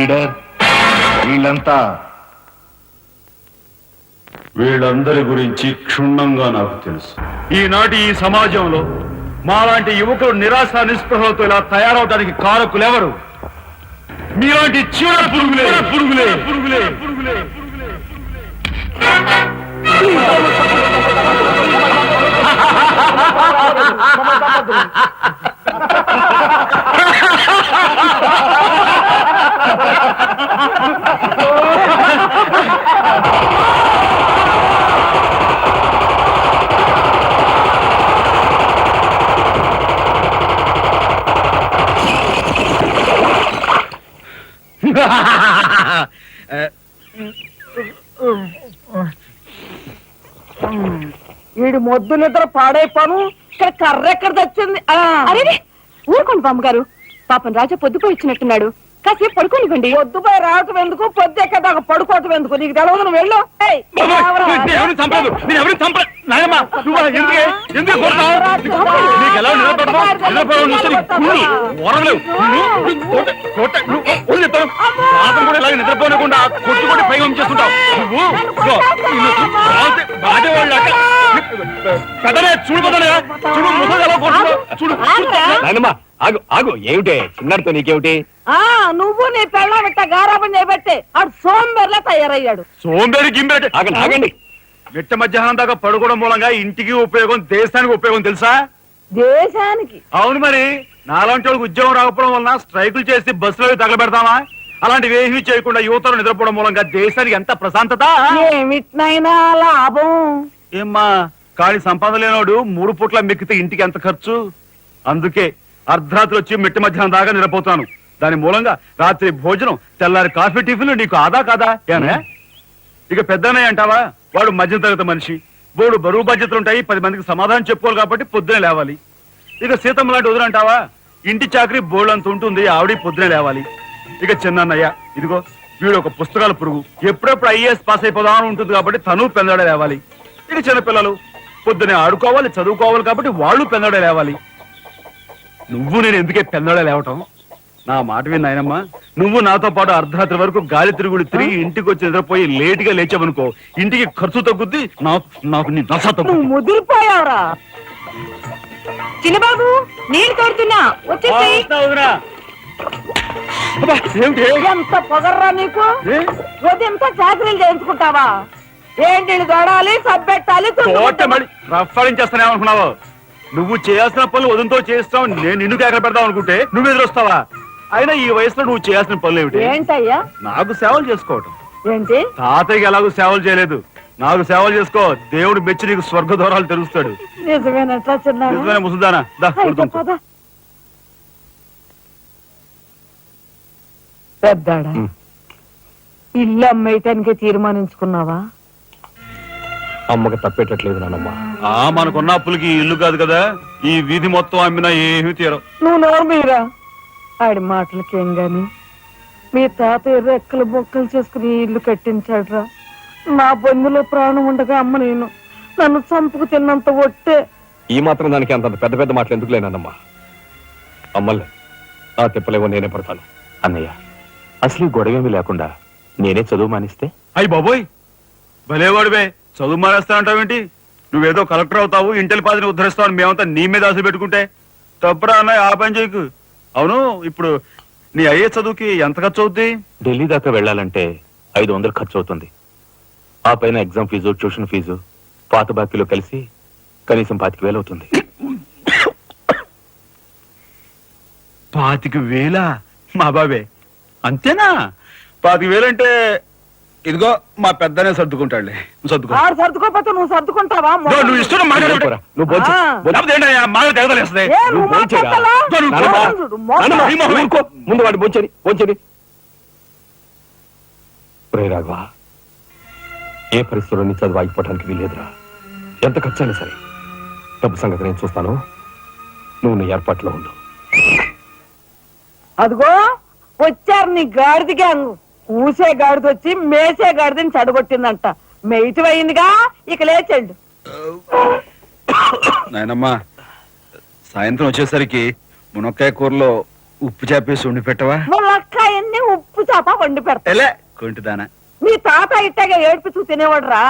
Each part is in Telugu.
లీడర్, వీళ్ళందరి గురించి క్షుణ్ణంగా నాకు తెలుసు. ఈనాటి ఈ సమాజంలో మాలాంటి యువకులు నిరాశ నిస్పృహలతో ఇలా తయారవడానికి కారకులెవరు? మీలాంటి చీడ పురుగులే పురుగులే పురుగులే పురుగులే వీడి మొద్దు నిద్ర పాడైపోను. ఇక్కడ కర్ర ఎక్కడ తెచ్చింది? అరే ఊరుకోండి బామ్మగారు, పాపం రాజా పొద్దుపోయి ఇచ్చినట్టున్నాడు, కాసేపు పడుకోనివ్వండి. పొద్దుపై రావటం ఎందుకు, పొద్దు ఎక్కదాకా పడుకోవటం ఎందుకు? నీకు తెలవదు, నువ్వు వెళ్ళు. నిద్రపోనకుండా కొట్టుకొని పైగా చేస్తుంటావు ఆగు ఆగు, ఏమిటే చిన్నారితో నీకేమిటి? నువ్వు నీ పెళ్ళం ఇట్ట గారాబం చేయబట్టే ఆడు సోంబేర్లా తయారయ్యాడు. సోంబేరి గింబేటి ఆగండి. మిట్ట మధ్యాహ్నం దాకా పడుకోవడం మూలంగా ఇంటికి ఉపయోగం, దేశానికి ఉపయోగం తెలుసా? దేశానికి? అవును మరి. నాలాంటి వాళ్ళకి ఉద్యోగం రాకపోవడం వలన స్ట్రైకులు చేసి బస్సులో తగలబెడతామా? అలాంటివి ఏమీ చేయకుండా యువతలు నిద్రపోవడం మూలంగా దేశానికి ఎంత ప్రశాంతత. ఏమిటినైనా లాభం ఏమ్మా, కానీ సంపాదన లేనోడు 3 పూట్ల మెక్కితే ఇంటికి ఎంత ఖర్చు? అందుకే అర్ధరాత్రి వచ్చి మిట్ట మధ్యాహ్నం దాకా నిద్రపోతాను. దాని మూలంగా రాత్రి భోజనం, తెల్లారి కాఫీ, టిఫిన్లు నీకు ఆదా కాదా? ఏనా ఇక పెద్దన్నయ్య అంటావా? వాడు మధ్య తరగతి మనిషి, బోడు బరువు బాధ్యతలుంటాయి, 10 మందికి సమాధానం చెప్పుకోవాలి కాబట్టి పొద్దునే లేవాలి. ఇక సీతమ్మ లాంటి వదులంటావా? ఇంటి చాకరీ బోర్డు అంత ఉంటుంది, ఆవిడ పొద్దునే లేవాలి. ఇక చిన్నన్నయ్య, ఇదిగో వీడు ఒక పుస్తకాల పురుగు, ఎప్పుడెప్పుడు ఐఏఎస్ పాస్ అయిపోదామని ఉంటుంది కాబట్టి తను పెందడే లేవాలి. ఇక చిన్నపిల్లలు పొద్దునే ఆడుకోవాలి, చదువుకోవాలి కాబట్టి వాళ్ళు పెందడే లేవాలి. నువ్వు నేను ఎందుకే పెందడే లేవటం? నా మాట విన్నాయనమ్మా, నువ్వు నాతో పాటు అర్ధరాత్రి వరకు గాలి తిరుగుడు తిరిగి ఇంటికి వచ్చి నిద్రపోయి లేటుగా లేచావనుకో, ఇంటికి ఖర్చు తగ్గుద్ది, నాకు నీ నస తగ్గుద్ది. ముదిరిపోయావరా చిన్నబాబు? నీళ్ళు తోడుతున్నా, వచ్చేసి. ఎంత పొగర్రా నీకు? ఉదయంతో చాకరీలు చేయించుకుంటావా? ఏంటి దొడాలి, సబ్బెట్టాలి, రఫాడించేస్తానేమనుకున్నావు? నువ్వు చేయాల్సిన పనులు ఉదయంతో చేస్తావు, నేను నిన్ను కేకలు పెడతావు అనుకుంటే నువ్వు ఎదురొస్తావా? అయినా ఈ వయసులో నువ్వు చేయాల్సిన పనులు ఏమిటి? ఏంటయ్యా? నాకు సేవలు చేసుకోవటం. ఏంటి? తాతయ్యకి ఎలాగో సేవలు చేయలేదు, నాకు సేవలు చేసుకో. దేవుడు మెచ్చి నీకు స్వర్గ దూరాలు తెలుస్తాడు. నిజమేనట్లా చిన్న ముసుదానా? పెద్దాడా, ఇల్లు అమ్మేయటానికి తీర్మానించుకున్నావా? అమ్మకి తప్పేటట్లేదు నానమ్మా. మనకున్న అప్పులకి ఇల్లు కాదు కదా, ఈ వీధి మొత్తం అమ్మినా ఏమీ తీరం. నువ్వు నోరు మీరా? ఆడి మాటలకేం గాని మీ తాతయ్య రెక్కలు బొక్కలు చేసుకుని ఇల్లు కట్టించాడ్రా. నా బొందులో ప్రాణం ఉండగా అమ్మ నేను నన్ను చంపుకు తిన్నంత ఒట్టే. ఈ మాత్రం దానికి అంత పెద్ద పెద్ద మాటలు ఎందుకు లేనమ్మా? అమ్మలే ఆ తిప్పలేవో నేనే పడతాను. అన్నయ్య, అసలు గొడవేమీ లేకుండా నేనే చదువు మానిస్తే? అయ్యి బాబోయ్, భలేవాడివే. చదువు మానేస్తానంటావేంటి? నువ్వేదో కలెక్టర్ అవుతావు, ఇంటెల్ పాదిని ఉద్ధరిస్తావు, మేమంతా నీ మీద ఆశ పెట్టుకుంటే తప్పురా అన్నయ్య, ఆ పని చేయకు. అవును, ఇప్పుడు నీ అయ్యే చదువుకి ఎంత ఖర్చు అవుద్ది? ఢిల్లీ దాకా వెళ్ళాలంటే 500 ఖర్చు అవుతుంది. ఆ పైన ఎగ్జామ్ ఫీజు, ట్యూషన్ ఫీజు, పాత బాకీలో కలిసి కనీసం 25,000 అవుతుంది. 25,000? మా బాబే అంతేనా? 25,000 అంటే ఇదిగో మా పెద్దనే సర్దుకుంటాడులే. సర్దుకోపోతే నువ్వు సర్దుకుంటావా? నువ్వు ఇష్టం ముందు వాడు బొంచని బొంచని. రాఘవా, ఏ పరిస్థితుల్లో నీ చదువు ఆగిపోవడానికి వీల్లేదురా. ఎంత ఖర్చైనా సరే డబ్బు సంగతి నేను చూస్తాను, నువ్వు నీ ఏర్పాట్లో ఉండు. అదిగో వచ్చారు నీ గాడిద గ్యాంగ్. ఊసే గాడిద వచ్చి మేసే గాడిదని చెడగొట్టిందంట. మెయిట్ అయిందిగా, ఇక లేచండు. నాయనమ్మా, సాయంత్రం వచ్చేసరికి మునక్కాయ కూరలో ఉప్పు చేపేసి ఉండి పెట్టవా? మునక్కాయన్ని ఉప్పు చేప వండి పెడతా ఎలే కొంటిదానా. మీ తాత ఇట్టాగా ఏడ్పిస్తూ తినేవాడు రా.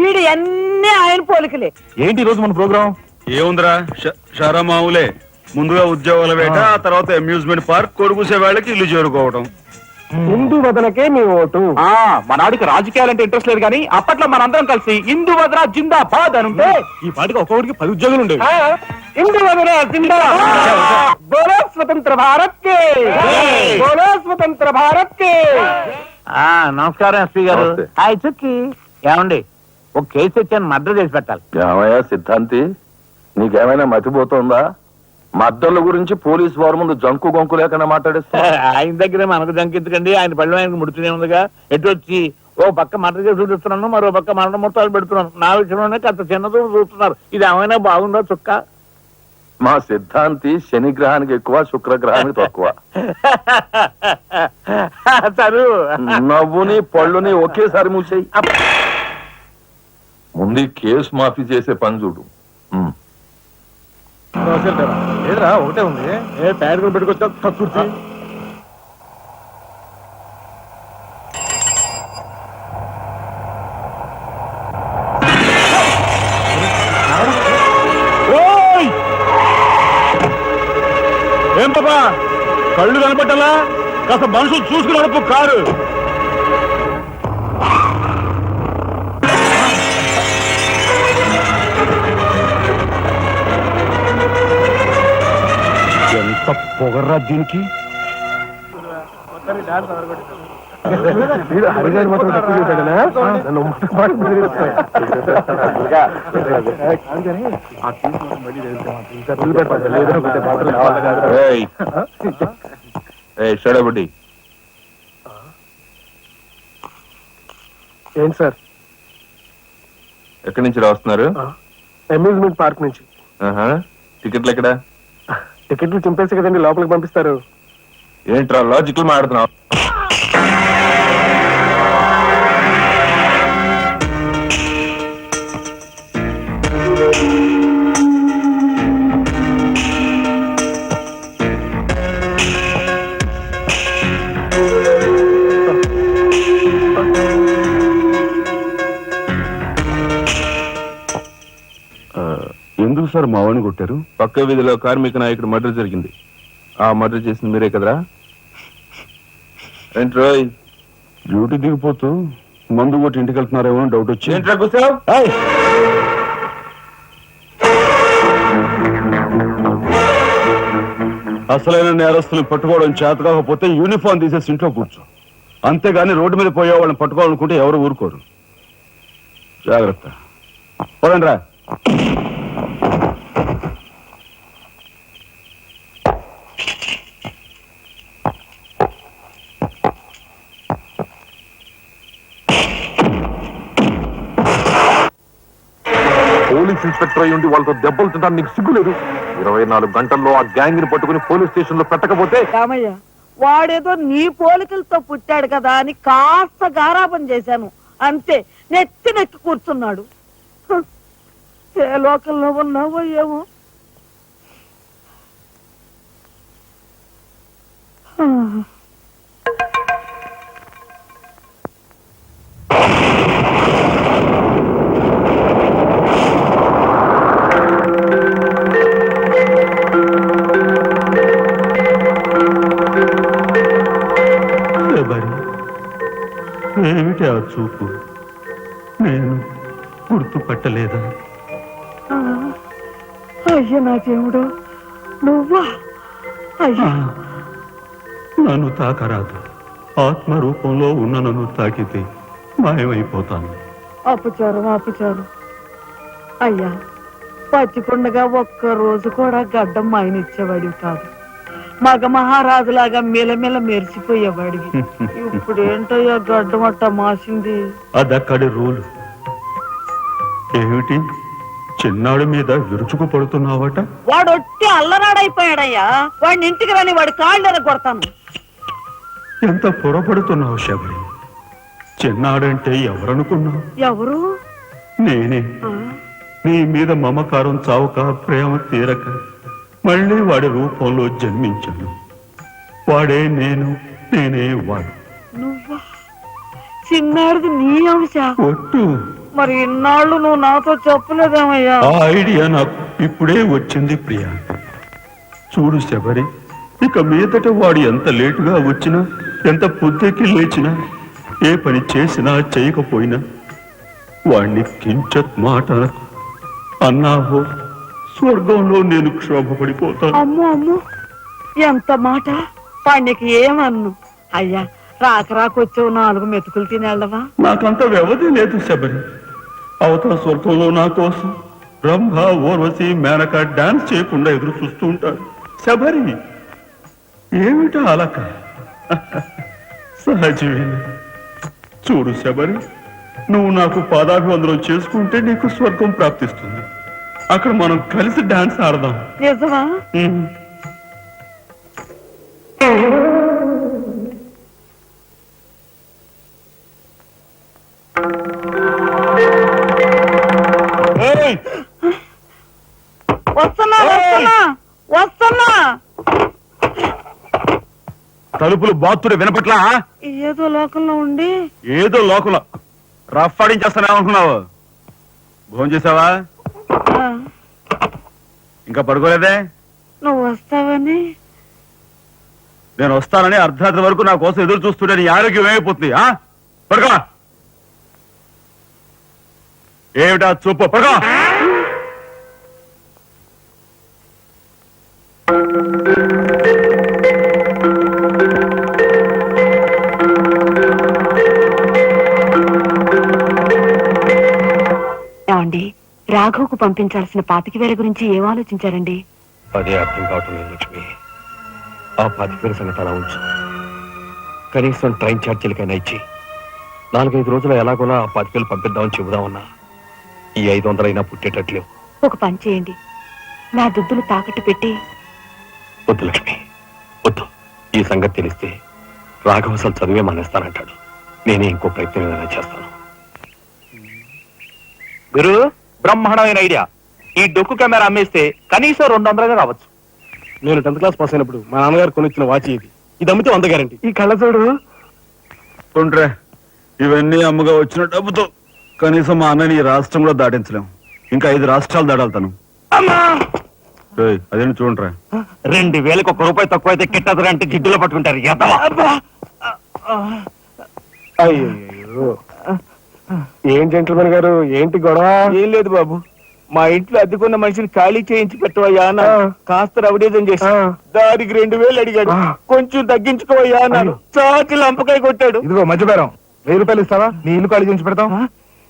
ఈడు అన్ని ఆయన పోలికలే. ఏంటి ఈ రోజు మన ప్రోగ్రామ్? ఏముందిరా షరా మామూలే. ముందుగా ఉద్యోగాల వేట, ఆ తర్వాత అమ్యూజ్మెంట్ పార్క్, కొడుకుసే వాళ్ళకి ఇల్లు చేరుకోవడం. హిందూ వదనకే మీ ఓటు. మనాడికి రాజకీయాలంటే ఇంట్రెస్ట్ లేదు కానీ అప్పట్లో మనందరం కలిసి హిందూ వదన జిందాబాద్ అని ఉంటే ఈ పాటికి ఒక్కొక్కడికి 10 ఉద్యోగులు ఉండేవి. హిందూ వదన జిందాబాద్. బోలో స్వతంత్ర భారత్ కే, బోలో స్వతంత్ర భారత్ కే. నమస్కారం ఎస్పీ గారు. హాయ్ చుక్కి. ఏమండి ఒక కేసు తెచ్చాను, మర్డర్ చేసి పెట్టాలి. ఏమయ్యా సిద్ధాంతి, నీకేమైనా మతిపోతుందా? మద్దళ్ళ గురించి పోలీసు వారి ముందు జంకు గొంకు లేకుండా మాట్లాడిస్తా. ఆయన దగ్గరే మనకు జంకించకండి, ఆయన పళ్ళు ఆయనకు ముడుతూనే ఉందిగా. ఎటు వచ్చి ఓ పక్క మర్డర్ చేసి చూపిస్తున్నాను, మరో పక్క మరణ మొత్తాలు పెడుతున్నాను. నా విషయంలోనే కాస్త చిన్నదో చూస్తున్నారు. ఇది ఏమైనా బాగుందో చుక్క? మా సిద్ధాంతి శనిగ్రహానికి ఎక్కువ, శుక్రగ్రహానికి తక్కువ. సరు నవ్వుని పళ్ళుని ఒకేసారి మూసేయి. ముందు కేసు మాఫీ చేసే పని చూడు. ఏరా ఒకటే ఉంది. ఏ ప్యాడ్ కూడా పెట్టుకొచ్చా కక్కుర్తి. ఏం పాపా కళ్ళు కనపట్టాలా? కాస్త మనుషులు చూసుకుని నడుపు కారు. ఎంత పొగర్రా దీనికి. షడబుడ్డి ఏంటి సార్? ఎక్కడి నుంచి రాస్తున్నారు? అమ్యూజ్మెంట్ పార్క్ నుంచి. టికెట్లు ఎక్కడ? టికెట్లు చింపేసి కదండి లోపలికి పంపిస్తారు. ఏంట్రా లాజికల్ మాట్లాడుతున్నావు? ఎందుకు సార్ మా వాడిని కొట్టారు? పక్క వీధిలో కార్మిక నాయకుడు మర్డర్ జరిగింది. ఆ మర్డర్ చేసింది మీరే కదరా? ఏంట్రోయ్ డ్యూటీ దిగిపోతూ మందు కొట్టి ఇంటికి వెళ్తున్నారేమో డౌట్ వచ్చి. ఏంట్రా కూర్చో. అసలైన నేరస్తులు పట్టుకోవడం చేత కాకపోతే యూనిఫామ్ తీసేసి ఇంట్లో కూర్చో. అంతేగాని రోడ్డు మీద పోయే వాళ్ళని పట్టుకోవాలనుకుంటే ఎవరు ఊరుకోరు. జాగ్రత్త. పోదండి రా. పోలీస్ ఇన్స్పెక్టర్ అయ్యి ఉండి వాళ్ళతో దెబ్బలు తింటాను నీకు సిగ్గులేదు? 24 గంటల్లో ఆ గ్యాంగ్ ని పట్టుకుని పోలీస్ స్టేషన్ లో పెట్టకపోతే? రామయ్య, వాడేదో నీ పోలికలతో పుట్టాడు కదా అని కాస్త గారాబం చేశాను అంతే. నెత్తి నెక్కి కూర్చున్నాడు. ఏ లోకల్లో ఉన్నావో ఏమో. ఏమిటి ఆ చూపు? నేను గుర్తుపట్టలేదా? అయ్యా నా దేవుడు, నువ్వా? అయ్యా నన్ను తాకరాదు. ఆత్మ రూపంలో ఉన్న నన్ను తాకితే మాయమైపోతాను. అపచారం అపచారం. అయ్యా, పచ్చిపుండగా ఒక్క రోజు కూడా గడ్డం మాయనిచ్చేవాడివి కాదు. మగ మహారాజులాగా మెలమెల మెరిసిపోయేవాడివి. ఇప్పుడు ఏంటయ్యా గడ్డం అట్ట మాసింది? అదక్కడి రూలు. ఏమిటి చిన్నాడు మీద విరుచుకు పడుతున్నావట? వాడు ఒట్టి అల్లనాడైపోయాడయ్యా. వాడిని ఇంటికి రాని వాడి కాళ్ళని కొడతాను. ఎంత పొరపడుతున్నావు శబరి. చిన్నాడంటే ఎవరనుకున్నావు? ఎవరు? నేనే. నీ మీద మమకారం చావుక, ప్రేమ తీరక మళ్ళీ వాడి రూపంలో జన్మించాను. వాడే నేను, నేనే వాడు. చిన్నాడిది నీ అంశ. ఒట్టు. మరి ఇన్నాళ్ళు నువ్వు నాతో చెప్పలేదేమయ్యా? ఆ ఐడియా నాకు ఇప్పుడే వచ్చింది ప్రియా. చూడు శబరి, ఇక మీదట వాడు ఎంత లేటుగా వచ్చినా, ఎంత పొద్దుకి లేచినా, ఏ పని చేసినా చేయకపోయినా వాణ్ణి కించత్ మాట అన్నావో స్వర్గంలో నేను క్షోభపడిపోతాను. అమ్మో అమ్మో, ఎంత మాట! వాడికి ఏమన్ను? అయ్యా, రాకొచ్చావు 4 మెతుకులు తినేళ్ళవా? నాకంత వ్యవధి లేదు శబరి. అవతల స్వర్గంలో నా కోసం రంభ, ఊర్వశి, మేనక డాన్స్ చేయకుండా ఎదురు చూస్తూ ఉంటారు. శబరి, ఏమిటా అలక? సహజమే. చూడు శబరి, నువ్వు నాకు పాదాభివందనం చేసుకుంటే నీకు స్వర్గం ప్రాప్తిస్తుంది. అక్కడ మనం కలిసి డాన్స్ ఆడదాం. నిజమా? వస్తున్నా వస్తున్నా వస్తున్నా. తలుపులు బాత్తుడు వినపట్లా? ఏదో లోకంలో ఉండి ఏదో లోకంలో రఫ్ ఆడించేస్తానేమనుకున్నావు? భోజనం చేసావా? ఆ, ఇంకా పడుకోలేదే? నువ్వు వస్తావని. నేను వస్తానని అర్ధరాత్రి వరకు నా కోసం ఎదురు చూస్తుంటే నీ ఆరోగ్యం ఏమైపోతుంది? పడుకో. ఏమిటా చూపు? పడుకో. ఏమండి, రాఘవ్కు పంపించాల్సిన 25,000 గురించి ఏం ఆలోచించారండి? అదే అర్థం కావటం లేదు లక్ష్మి. ఆ 25,000 సంగతి అలా ఉంచు. కనీసం ట్రైన్ ఛార్జీలకైనా ఇచ్చి 4-5 రోజులు ఎలాగోలా ఆ 25,000 పంపిద్దామని చెబుదామన్నా ఈ 500 అయినా పుట్టేటట్లేవు. ఒక పని చేయండి, నా దుద్దులు తాకట్టు పెట్టి. వద్దు లక్ష్మి, వద్దు. ఈ సంగతి తెలిస్తే రాఘవ అసలు చదివే మానేస్తానంటాడు. నేనే ఇంకో ప్రయత్నం ఏదైనా చేస్తాను. గురు, బ్రహ్మాండమైన ఐడియా. ఈ డొక్కు కెమెరా అమ్మేస్తే కనీసం 200 రావచ్చు. నేను 10th క్లాస్ పాస్ అయినప్పుడు మా నాన్నగారు కొనిచ్చిన వాచ్ ఇది. ఇది అమ్మితే 100 గ్యారంటీ. ఈ కళ్ళ చూడు. ఉండ్రే, ఇవన్నీ అమ్మగా వచ్చిన డబ్బుతో కనీసం మా అన్నని ఈ రాష్ట్రంలో దాటించలేం. ఇంకా 5 రాష్ట్రాలు దాడాలతాను. అదేంటి చూడండిరా. 2,000కి 1 రూపాయి తక్కువ అయితే కిట్టదురా అంటే జిడ్డులో పట్టుకుంటారు. అయ్యో, ఏం జెంట్లమన్ గారు, ఏంటి గొడవ? ఏం లేదు బాబు, మా ఇంట్లో అద్దెకున్న మనిషిని ఖాళీ చేయించి పెట్టవయ్యా అన్న. కాస్త రవిడేజం చేసి దానికి 2,000 అడిగాడు. కొంచెం తగ్గించుకోవయ్యా అన్నాను. చాకి లంపకాయ కొట్టాడు. ఇదిగో మధ్యపేరం, 1000 రూపాయలు ఇస్తావా? నీ ఇల్లు ఖాళీ చేయించి పెడతాం.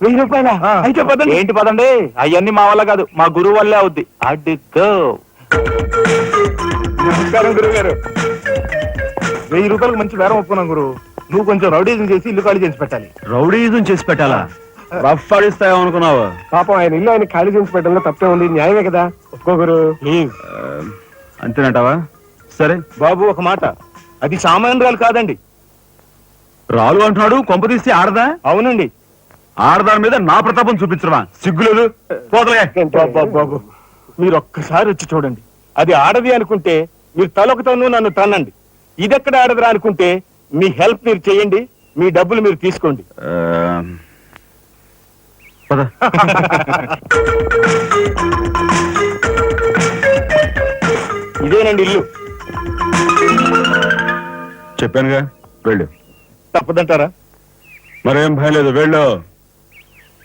1000 రూపాయలా? అయితే పదండి. ఏంటి పదండి, అవన్నీ మా వల్ల కాదు, మా గురువు వల్లే అవుద్ది. అడ్డుకో. నమస్కారం గురువు గారు. 1000 రూపాయలకు మంచి బేరం ఒప్పుకున్నాం గురువు. నువ్వు కొంచెం రౌడీజం చేసి ఇల్లు ఖాళీ చేసి పెట్టాలి. రౌడీజం చేసి పెట్టాలా? రఫ్ ఆడిస్తాయేమనుకున్నావా? పాపం ఆయన ఇల్లు ఆయన ఖాళీ చేసి పెట్టడంలో తప్పే ఉంది. న్యాయమే కదా, ఒప్పుకో గురు ప్లీజ్. అంతేనంటావా? సరే బాబు, ఒక మాట, అది సామాన్యురాలు కాదండి. రాలు అంటున్నాడు. కొంప తీసి ఆడదా? అవునండి. ఆడదాని మీద నా ప్రతాపం చూపించడమా? సిగ్గులేదు. పోతలే. బాబు, మీరు ఒక్కసారి వచ్చి చూడండి. అది ఆడది అనుకుంటే మీరు తలొకతోనూ నన్ను తన్నండి. ఇదెక్కడ ఆడదురా అనుకుంటే మీ హెల్ప్ మీరు చేయండి, మీ డబ్బులు మీరు తీసుకోండి. పద. ఇదేనండి ఇల్లు. చెప్పానుగా, వెళ్ళు. తప్పదంటారా? మరేం భయం లేదు, వెళ్ళు.